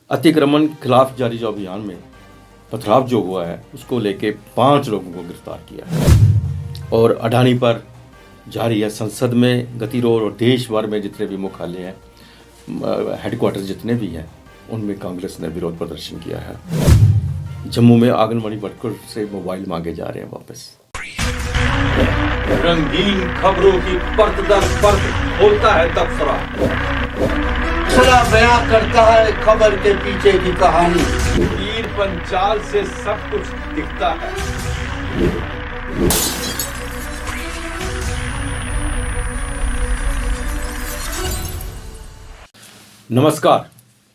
अतिक्रमण के खिलाफ जारी जो अभियान में पथराव जो हुआ है उसको लेके 5 लोगों को गिरफ्तार किया है और अडानी पर जारी है संसद में गतिरोध और देश भर में जितने भी मुख्यालय हैं, हेडक्वार्टर जितने भी हैं, उनमें कांग्रेस ने विरोध प्रदर्शन किया है। जम्मू में आंगनबाड़ी वर्कर से मोबाइल मांगे जा रहे हैं वापस। रंगीन खबरों की परत दर परत खोलता है तबसरा, बयां करता है खबर के पीछे की कहानी। तीर पंचाल से सब कुछ दिखता है। नमस्कार,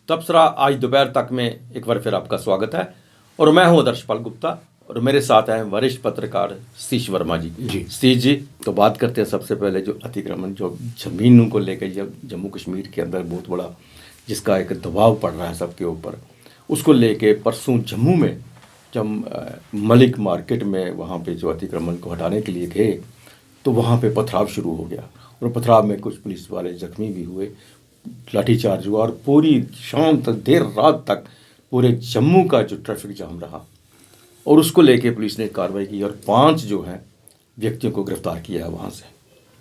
तबसरा आज दोपहर तक में एक बार फिर आपका स्वागत है और मैं हूं आदर्शपाल गुप्ता और मेरे साथ हैं वरिष्ठ पत्रकार सतीश वर्मा जी। सतीश जी, तो बात करते हैं सबसे पहले जो अतिक्रमण जो जमीनों को लेकर जम्मू कश्मीर के अंदर बहुत बड़ा जिसका एक दबाव पड़ रहा है सबके ऊपर, उसको लेके परसों जम्मू में जब मलिक मार्केट में वहाँ पे जो अतिक्रमण को हटाने के लिए गए तो वहाँ पे पथराव शुरू हो गया और पथराव में कुछ पुलिस वाले जख्मी भी हुए, लाठीचार्ज हुआ और पूरी शाम तक देर रात तक पूरे जम्मू का जो ट्रैफिक जाम रहा और उसको लेके पुलिस ने कार्रवाई की और 5 जो हैं व्यक्तियों को गिरफ्तार किया है वहाँ से।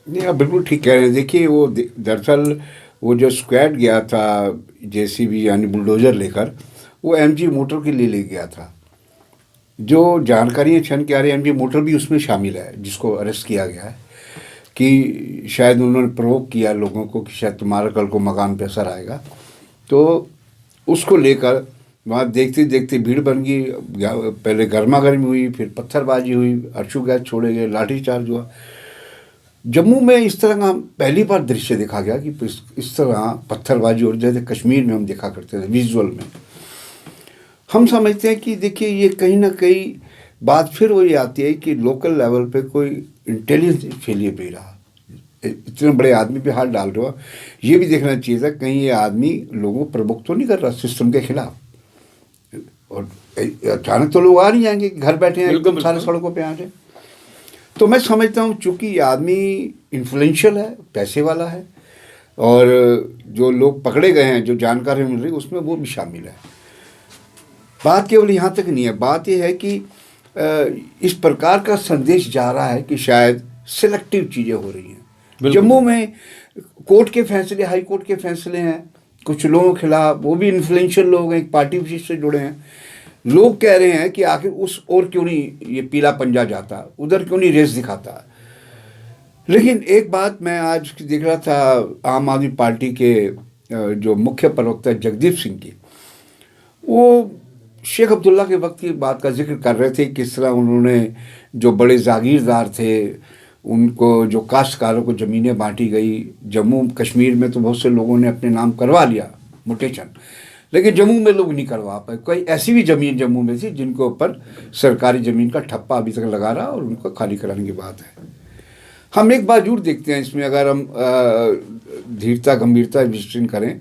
नहीं, आप बिल्कुल ठीक कह रहे हैं। देखिए, वो दरअसल वो जो स्क्वाड गया था जेसीबी यानी बुलडोजर लेकर, वो एमजी मोटर के लिए ले गया था। जो जानकारियाँ छन के आ रही है, एमजी मोटर भी उसमें शामिल है जिसको अरेस्ट किया गया है कि शायद उन्होंने प्रोवोक किया लोगों को कि शायद तुम्हारा कल को मकान पे असर आएगा। तो उसको लेकर वहाँ देखते देखते भीड़ बन गई। पहले गर्मा गर्मी हुई, फिर पत्थरबाजी हुई, अर्शु गैस छोड़े गए, लाठीचार्ज हुआ। जम्मू में इस तरह का पहली बार दृश्य देखा गया कि इस तरह पत्थरबाजी और जैसे कश्मीर में हम देखा करते थे विजुअल में। हम समझते हैं कि देखिए, ये कहीं ना कहीं बात फिर वही आती है कि लोकल लेवल पे कोई इंटेलिजेंस फेलियर भी रहा। इतने बड़े आदमी पे हाथ डाल रहे हो, ये भी देखना चाहिए था कहीं ये आदमी लोगों को प्रवोक तो नहीं कर रहा सिस्टम के खिलाफ। और अचानक तो लोग आ नहीं जाएंगे, घर बैठे हैं एकदम सारे सड़कों पे आ जाए। तो मैं समझता हूँ चूँकि ये आदमी इन्फ्लुएंशियल है, पैसे वाला है और जो लोग पकड़े गए हैं, जो जानकारी मिल रही है उसमें वो भी शामिल है। बात केवल यहाँ तक नहीं है, बात ये है कि इस प्रकार का संदेश जा रहा है कि शायद सिलेक्टिव चीज़ें हो रही हैं। जम्मू में कोर्ट के फैसले, हाई कोर्ट के फैसले हैं कुछ लोगों के खिलाफ, वो भी इन्फ्लुएंशियल लोग हैं, एक पार्टी विशेष से जुड़े हैं। लोग कह रहे हैं कि आखिर उस ओर क्यों नहीं ये पीला पंजा जाता, उधर क्यों नहीं रेस दिखाता। लेकिन एक बात मैं आज देख रहा था, आम आदमी पार्टी के जो मुख्य प्रवक्ता जगदीप सिंह की, वो शेख अब्दुल्ला के वक्त की बात का जिक्र कर रहे थे, किस तरह उन्होंने जो बड़े जागीरदार थे उनको, जो काश्तकारों को ज़मीनें बांटी गई। जम्मू कश्मीर में तो बहुत से लोगों ने अपने नाम करवा लिया मुटेशन, लेकिन जम्मू में लोग नहीं करवा पाए। कोई ऐसी भी ज़मीन जम्मू में थी जिनके ऊपर सरकारी ज़मीन का ठप्पा अभी तक लगा रहा और उनको खाली कराने की बात है। हम एक बात जरूर देखते हैं इसमें, अगर हम धीरता गंभीरता विश्लेषण करें।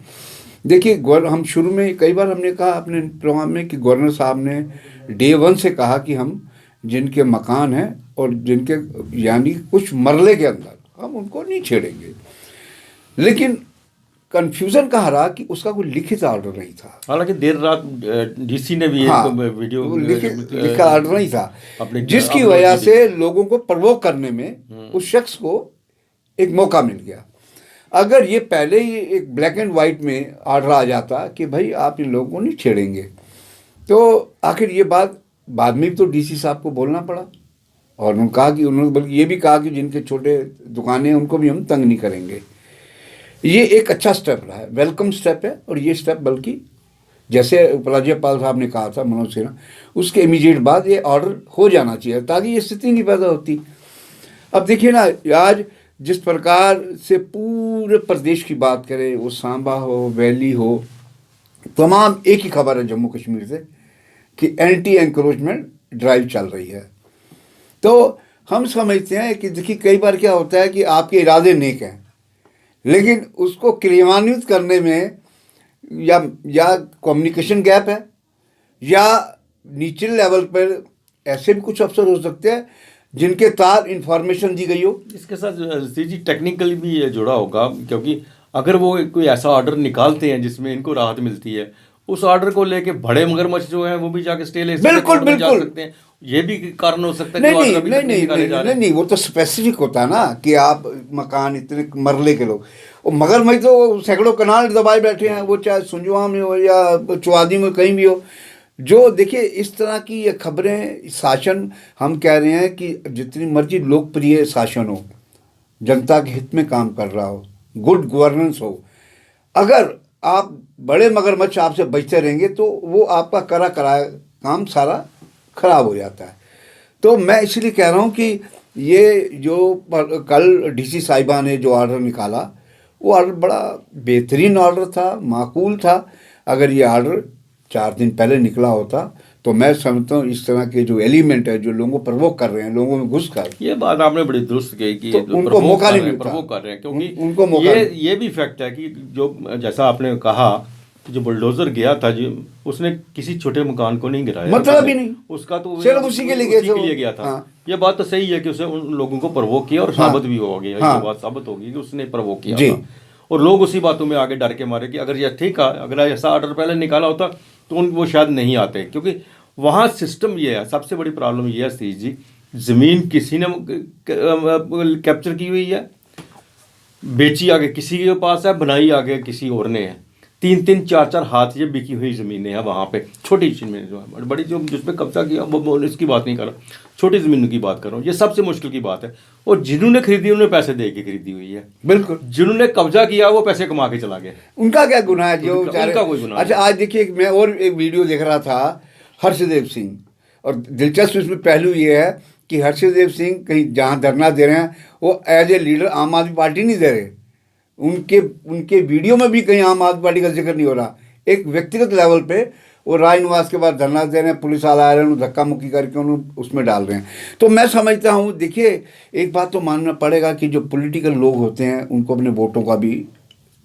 देखिए, हम शुरू में कई बार हमने कहा अपने प्रोग्राम में कि गवर्नर साहब ने डे 1 से कहा कि हम जिनके मकान हैं और जिनके यानी कुछ मरले के अंदर हम उनको नहीं छेड़ेंगे। लेकिन कंफ्यूजन कहाँ रहा कि उसका कोई लिखित ऑर्डर नहीं था। हालांकि देर रात डीसी ने भी वीडियो लिखा ऑर्डर नहीं था, जिसकी वजह से लोगों को प्रवोक करने में उस शख्स को एक मौका मिल गया। अगर ये पहले ही एक ब्लैक एंड वाइट में ऑर्डर आ जाता कि भाई आप इन लोगों को नहीं छेड़ेंगे, तो आखिर ये बात बाद में भी तो डीसी साहब को बोलना पड़ा। और उन्होंने कहा कि बल्कि ये भी कहा कि जिनके छोटे दुकानें हैं उनको भी हम तंग नहीं करेंगे। ये एक अच्छा स्टेप रहा है, वेलकम स्टेप है। और ये स्टेप बल्कि जैसे उपराज्यपाल साहब ने कहा था मनोज सिन्हा, उसके इमीडिएट बाद ये ऑर्डर हो जाना चाहिए ताकि ये स्थिति नहीं पैदा होती। अब देखिए ना, आज जिस प्रकार से पूरे प्रदेश की बात करें, वो सांबा हो, वैली हो, तमाम एक ही खबर है जम्मू कश्मीर से कि एंटी एंक्रोचमेंट ड्राइव चल रही है। तो हम समझते हैं कि देखिए, कई बार क्या होता है कि आपके इरादे नेक हैं, लेकिन उसको क्रियान्वित करने में या कम्युनिकेशन गैप है या निचले लेवल पर ऐसे भी कुछ अफसर हो सकते हैं जिनके तार इंफॉर्मेशन दी गई हो। इसके साथ सीजी टेक्निकली भी ये जुड़ा होगा, क्योंकि अगर वो कोई ऐसा ऑर्डर निकालते हैं जिसमें इनको राहत मिलती है उस ऑर्डर को लेके बड़े मगरमच्छ जो है वो भी जाके स्टे ले सकते हैं, बिल्कुल, कोर्ट में जा बिल्कुल। सकते हैं। ये भी कारण हो सकता है नहीं कि नहीं ऑर्डर अभी नहीं तक नहीं निकाले नहीं जा रहे नहीं हैं। नहीं, वो तो स्पेसिफिक होता है ना कि आप मकान इतने मरले के लोग, वो मगरमच्छ तो सैकड़ों कनाल दबाए बैठे हैं, वो चाहे सुंजवा में हो या चुआदी में कहीं भी हो। जो देखिए इस तरह की ये खबरें, शासन, हम कह रहे हैं कि जितनी मर्जी लोकप्रिय शासन हो, जनता के हित में काम कर रहा हो, गुड गवर्नेंस हो, अगर आप बड़े मगरमच्छ आपसे बचते रहेंगे तो वो आपका करा कराया काम सारा खराब हो जाता है। तो मैं इसलिए कह रहा हूँ कि ये जो कल डीसी साहिबा ने जो ऑर्डर निकाला, वो ऑर्डर बड़ा बेहतरीन ऑर्डर था, माकूल था। अगर ये ऑर्डर 4 दिन पहले निकला होता तो मैं समझता हूँ इस तरह के जो एलिमेंट है जो लोगों को प्रवोक कर रहे हैं, लोगों में घुस कर, ये बात आपने बड़ी दुरुस्त कही कि तो ये जो उनको प्रवोक मौका कर नहीं रहे हैं, मिलता। प्रवोक कर रहे हैं, क्योंकि उनको मौका ये भी फैक्ट है कि जो जैसा आपने कहा कि जो बुलडोजर गया था जी, उसने किसी छोटे मकान को नहीं गिराया, मतलब ही नहीं, उसका तो सिर्फ उसी के लिए गए थे वो। गया था। हाँ। ये बात तो सही है कि उसे उन लोगों को प्रवोक किया और हाँ। साबित भी हो गया, हाँ। ये बात साबित होगी कि उसने प्रवोक किया जी। था। और लोग उसी बातों में आगे डर के मारे कि अगर ये ठीक है, अगर ऐसा ऑर्डर पहले निकाला होता तो वो शायद नहीं आते, क्योंकि वहाँ सिस्टम ये है, सबसे बड़ी प्रॉब्लम ये है सतीश जी, ज़मीन किसी ने कैप्चर की हुई है, बेची आगे किसी के पास है, बनाई आगे किसी और ने है। 3-3, 4-4 हाथ ये बिकी हुई ज़मीनें हैं वहाँ पे, छोटी ज़मीनें जो है, बड़ी जो जिस पे कब्जा किया वो इसकी बात नहीं कर रहा, छोटी ज़मीनों की बात कर रहा हूँ। ये सबसे मुश्किल की बात है। और जिन्होंने खरीदी उन्होंने पैसे दे के खरीदी हुई है, बिल्कुल। जिन्होंने कब्जा किया वो पैसे कमा के चला गया, उनका क्या गुनाह है? जो उनका कोई गुनाह अच्छा, आज देखिए मैं और एक वीडियो देख रहा था हर्षदेव सिंह, और दिलचस्प इसमें पहलू ये है कि हर्षदेव सिंह कहीं जहाँ धरना दे रहे हैं वो एज ए लीडर आम आदमी पार्टी नहीं दे रहे, उनके वीडियो में भी कहीं आम आदमी पार्टी का जिक्र नहीं हो रहा। एक व्यक्तिगत लेवल पे वो राय निवास के बाद धरना दे रहे हैं, पुलिस वाला आ रहे हैं, धक्का मुक्की करके उन्हें उसमें डाल रहे हैं। तो मैं समझता हूँ, देखिए एक बात तो मानना पड़ेगा कि जो पॉलिटिकल लोग होते हैं उनको अपने वोटों का भी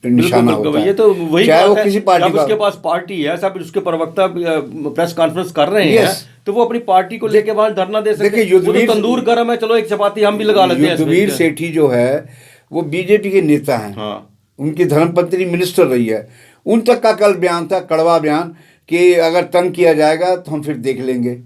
निशाना होता है। ये तो वही चाहे वो बात है, किसी पार्टी जब का, उसके पास पार्टी है, सब उसके प्रवक्ता प्रेस कॉन्फ्रेंस कर रहे हैं, Yes. तो वो अपनी पार्टी को लेके वहां धरना दे सकते देखिए, हैं। वो तो तंदूर गर्म है, चलो एक चपाती हम भी लगा लेते हैं। युद्धवीर सेठी जो है वो बीजेपी के नेता हैं, हाँ। उनकी धर्मपत्नी मिनिस्टर रही है। उन तक का कल बयान था, कड़वा बयान, कि अगर तंग किया जाएगा तो हम फिर देख लेंगे।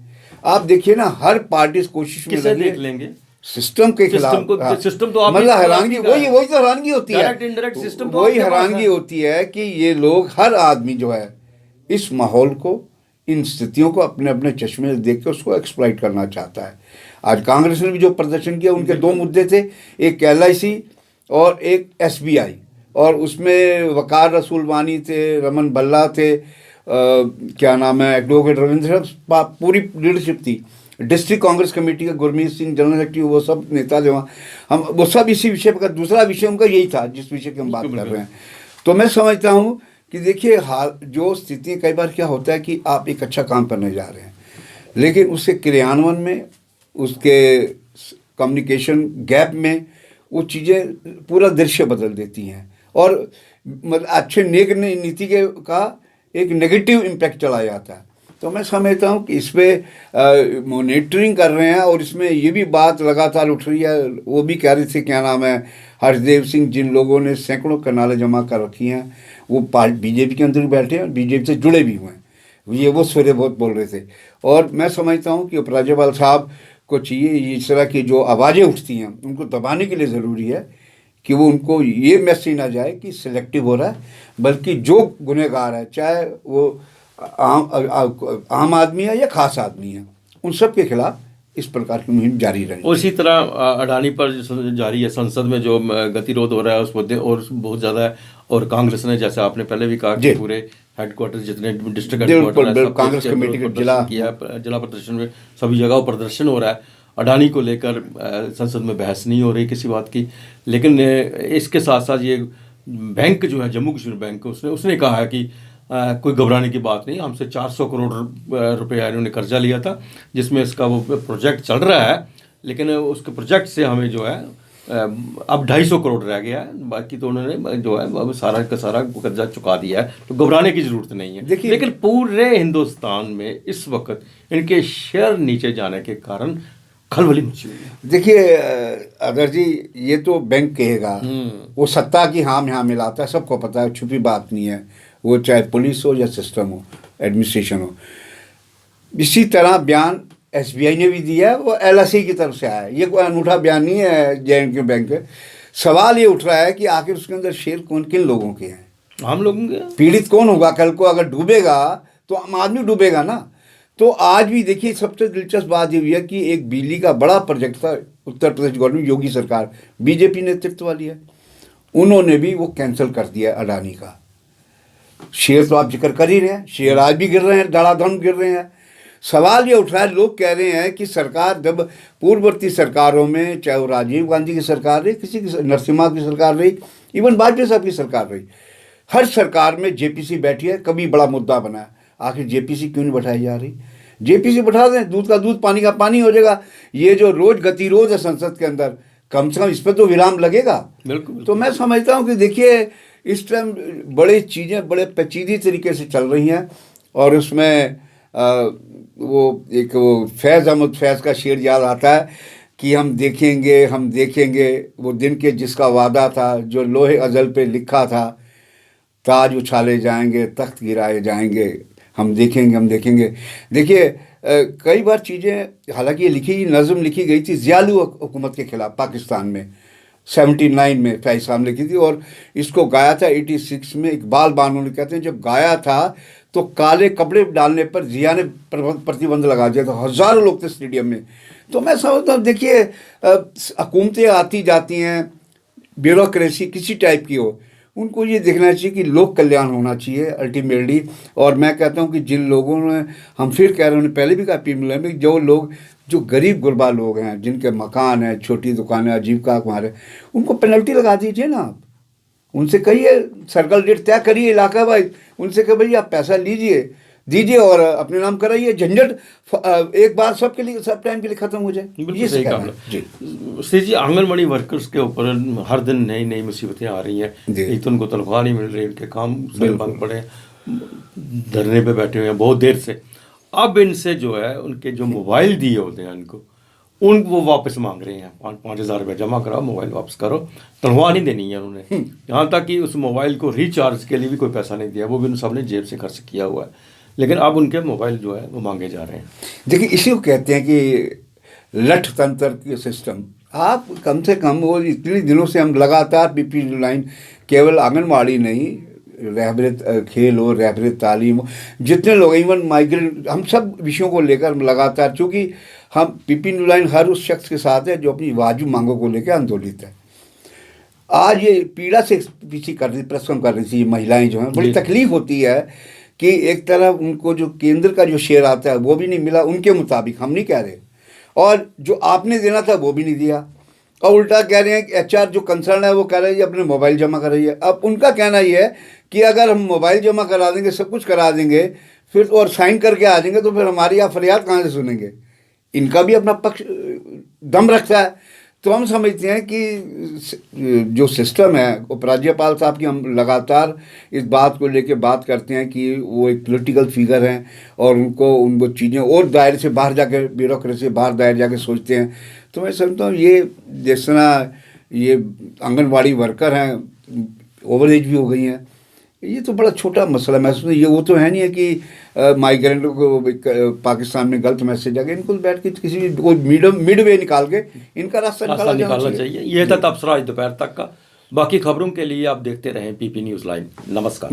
आप देखिए ना, हर पार्टी इस कोशिश में किसे लगी है देख लेंगे? सिस्टम के खिलाफ। हाँ। सिस्टम तो आप मतलब हैरानगी, वही तो हैरानगी होती है, डायरेक्ट इनडायरेक्ट सिस्टम तो वही आपके पास हैरानगी है। होती है कि ये लोग, हर आदमी जो है इस माहौल को, इन स्थितियों को अपने अपने चश्मे से देख के उसको एक्सप्लॉइट करना चाहता है। आज कांग्रेस ने भी जो प्रदर्शन किया, उनके 2 मुद्दे थे, एक LIC और एक SBI, और उसमें वकार रसूल वानी थे, रमन भल्ला थे, क्या नाम है, एडवोकेट रविंद्र, पूरी लीडरशिप थी। डिस्ट्रिक्ट कांग्रेस कमेटी का गुरमीत सिंह जनरल सेक्रेटरी, वो सब नेता थे वहाँ, हम वो सब इसी विषय पर, दूसरा विषय उनका यही था जिस विषय की हम बात कर रहे हैं। तो मैं समझता हूँ कि देखिए, हाल जो स्थिति, कई बार क्या होता है कि आप एक अच्छा काम करने जा रहे हैं, लेकिन उसके क्रियान्वयन में, उसके कम्युनिकेशन गैप में वो चीज़ें पूरा दृश्य बदल देती हैं, और मतलब अच्छे नेक नीति के का एक नेगेटिव इम्पैक्ट चला जाता है। तो मैं समझता हूँ कि इस पर मॉनिटरिंग कर रहे हैं, और इसमें ये भी बात लगातार उठ रही है, वो भी कह रहे थे, क्या नाम है, हर्षदेव सिंह, जिन लोगों ने सैकड़ों कनालें जमा कर रखी हैं, वो बीजेपी के अंदर बैठे हैं, बीजेपी से जुड़े भी हुए हैं, ये वो सवेरे बहुत बोल रहे थे। और मैं समझता हूँ कि उपराज्यपाल साहब को चाहिए, इस तरह की जो आवाज़ें उठती हैं उनको दबाने के लिए ज़रूरी है कि वो, उनको ये मैसेज ना जाए कि सिलेक्टिव हो रहा है, बल्कि जो गुनहगार है, चाहे वो आम आदमी है या खास आदमी है, उन सब के खिलाफ इस प्रकार की मुहिम जारी रही। उसी तरह अडानी पर जारी है, संसद में जो गतिरोध हो रहा है उस मुद्दे और बहुत ज़्यादा है, और कांग्रेस ने, जैसे आपने पहले भी कहा कि पूरे हेडक्वार्टर, जितने डिस्ट्रिक्ट हेडक्वार्टर, कांग्रेस कमेटी के जिला प्रदर्शन में सभी जगह प्रदर्शन हो रहा है। अडानी को लेकर संसद में बहस नहीं हो रही किसी बात की, लेकिन इसके साथ साथ ये बैंक जो है, जम्मू कश्मीर बैंक, उसने कहा है कि कोई घबराने की बात नहीं, हमसे 400 करोड़ रुपए इन्होंने कर्जा लिया था, जिसमें इसका वो प्रोजेक्ट चल रहा है, लेकिन उसके प्रोजेक्ट से हमें जो है अब 250 करोड़ रह गया है, बाकी तो उन्होंने जो है अब सारा का सारा कर्जा चुका दिया है, तो घबराने की ज़रूरत नहीं है। देखिए, लेकिन पूरे हिंदुस्तान में इस वक्त इनके शेयर नीचे जाने के कारण खलबली मची हुई है। देखिए अदर जी, ये तो बैंक कहेगा, वो सत्ता की हाँ में हाँ मिलाता है, सबको पता है, छुपी बात नहीं है, वो चाहे पुलिस हो या सिस्टम हो, एडमिनिस्ट्रेशन हो। इसी तरह बयान एसबीआई ने भी दिया है, वो एलआईसी की तरफ से आया है। ये कोई अनूठा बयान नहीं है जेएनके बैंक के। सवाल ये उठ रहा है कि आखिर उसके अंदर शेयर कौन किन लोगों के हैं, हम लोगों के पीड़ित कौन होगा? कल को अगर डूबेगा तो आम आदमी डूबेगा ना। तो आज भी देखिए, सबसे दिलचस्प बात ये हुई है कि एक बिजली का बड़ा प्रोजेक्ट था, उत्तर प्रदेश गवर्नमेंट, योगी सरकार, बीजेपी नेतृत्व वाली है, उन्होंने भी वो कैंसिल कर दिया अडानी का। शेयर तो आप जिक्र कर ही रहे हैं, शेयर आज भी गिर रहे हैं, धड़ाधड़ गिर रहे हैं। सवाल ये उठ रहा है, लोग कह रहे हैं कि सरकार, जब पूर्ववर्ती सरकारों में, चाहे वो राजीव गांधी की सरकार रही, किसी की, नरसिम्हा की सरकार रही, इवन वाजपेयी साहब की सरकार रही, हर सरकार में जेपीसी बैठी है, कभी बड़ा मुद्दा बना है। आखिर जेपीसी क्यों नहीं बैठाई जा रही? जेपीसी बैठा दें, दूध का दूध पानी का पानी हो जाएगा। ये जो रोज गतिरोध है संसद के अंदर, कम से कम इस पर तो विराम लगेगा। बिल्कुल। तो मैं समझता हूँ कि देखिए, इस टाइम बड़ी चीज़ें बड़े पेचीदी तरीके से चल रही हैं। और उसमें वो फैज़ अहमद फैज़ का शेर याद आता है कि हम देखेंगे वो दिन के जिसका वादा था, जो लोहे अजल पे लिखा था, ताज उछाले जाएंगे, तख्त गिराए जाएंगे, हम देखेंगे। देखिए, कई बार चीज़ें, हालांकि ये नज़म लिखी गई थी ज़ियालू हुकूमत के खिलाफ पाकिस्तान में 79 में फैज़ साहब ने लिखी थी, और इसको गाया था 86 में इकबाल बानो ने। कहते हैं जब गाया था तो काले कपड़े डालने पर जिया ने प्रतिबंध लगा दिया था, हज़ारों लोग थे स्टेडियम में। तो मैं समझता हूँ, देखिए, हुकूमतें आती जाती हैं, ब्यूरोक्रेसी किसी टाइप की हो, उनको ये देखना चाहिए कि लोक कल्याण होना चाहिए अल्टीमेटली। और मैं कहता हूँ कि जिन लोगों ने, हम फिर कह रहे हैं, उन्होंने पहले भी कहा पीएम में, जो लोग, जो गरीब गुरबा लोग हैं, जिनके मकान हैं, छोटी दुकानें, आजीविका हमारे, उनको पेनल्टी लगा दीजिए ना। आप उनसे कहिए, सर्कल रेट तय करिए इलाका वाइज, उनसे कह भाई आप पैसा दीजिए और अपने नाम कराइए, झंझट एक बार सबके लिए, सब टाइम के लिए खत्म हो जाए। ये सही काम जी। श्री जी, आंगनबाड़ी वर्कर्स के ऊपर हर दिन नई नई मुसीबतें आ रही हैं। एक तो उनको तनख्वाह नहीं मिल रही, उनके काम से बंद पड़े, धरने पे बैठे हुए हैं बहुत देर से। अब इनसे जो है, उनके जो मोबाइल दिए होते हैं उनको, वो वापस मांग रहे हैं। 5,000 रुपये जमा कराओ, मोबाइल वापस करो। तनख्वाह नहीं देनी है उन्होंने, यहाँ तक कि उस मोबाइल को रिचार्ज के लिए भी कोई पैसा नहीं दिया, वो भी उन सबने जेब से खर्च किया हुआ है। लेकिन अब उनके मोबाइल जो है वो मांगे जा रहे हैं। देखिए, इसी को कहते हैं कि लठ तंत्र के सिस्टम। आप कम से कम, वो इतने दिनों से हम लगातार पीपीपी लाइन, केवल आंगनबाड़ी नहीं, रहबरे खेल हो, रहबरे तालीम हो, जितने लोग, इवन माइग्रेंट, हम सब विषयों को लेकर लगातार, चूँकि हम पीपीपी लाइन हर उस शख्स के साथ है जो अपनी वाजिब मांगों को लेकर आंदोलित है। आज ये पीड़ा से पीछे कर रही, प्रश्न कर रही थी महिलाएं जो हैं, बड़ी तकलीफ होती है कि एक तरफ उनको जो केंद्र का जो शेयर आता है वो भी नहीं मिला उनके मुताबिक, हम नहीं कह रहे, और जो आपने देना था वो भी नहीं दिया, और उल्टा कह रहे हैं कि एचआर जो कंसर्न है वो कह रहे हैं अपने मोबाइल जमा कराइए। अब उनका कहना ये है कि अगर हम मोबाइल जमा करा देंगे, सब कुछ करा देंगे, फिर और साइन करके आ जाएंगे, तो फिर हमारी आप फरियाद कहाँ से सुनेंगे? इनका भी अपना पक्ष दम रखता है। तो हम समझते हैं कि जो सिस्टम है, उपराज्यपाल साहब की, हम लगातार इस बात को लेके बात करते हैं कि वो एक पॉलिटिकल फिगर हैं और उन वो चीज़ें और दायरे से बाहर जाकर, ब्यूरोक्रेसी से बाहर दायरे जाकर सोचते हैं। तो मैं समझता हूँ ये जिस तरह ये आंगनबाड़ी वर्कर हैं, ओवर एज भी हो गई हैं, ये तो बड़ा छोटा मसला महसूस नहीं, ये वो तो है नहीं है कि माइग्रेंटों को पाकिस्तान में गलत मैसेज आ गया, इनको बैठ के किसी कोई मिड वे निकाल के इनका रास्ता निकालना चाहिए। ये था तबसरा आज दोपहर तक का। बाकी खबरों के लिए आप देखते रहें पीपी न्यूज़ लाइन। नमस्कार।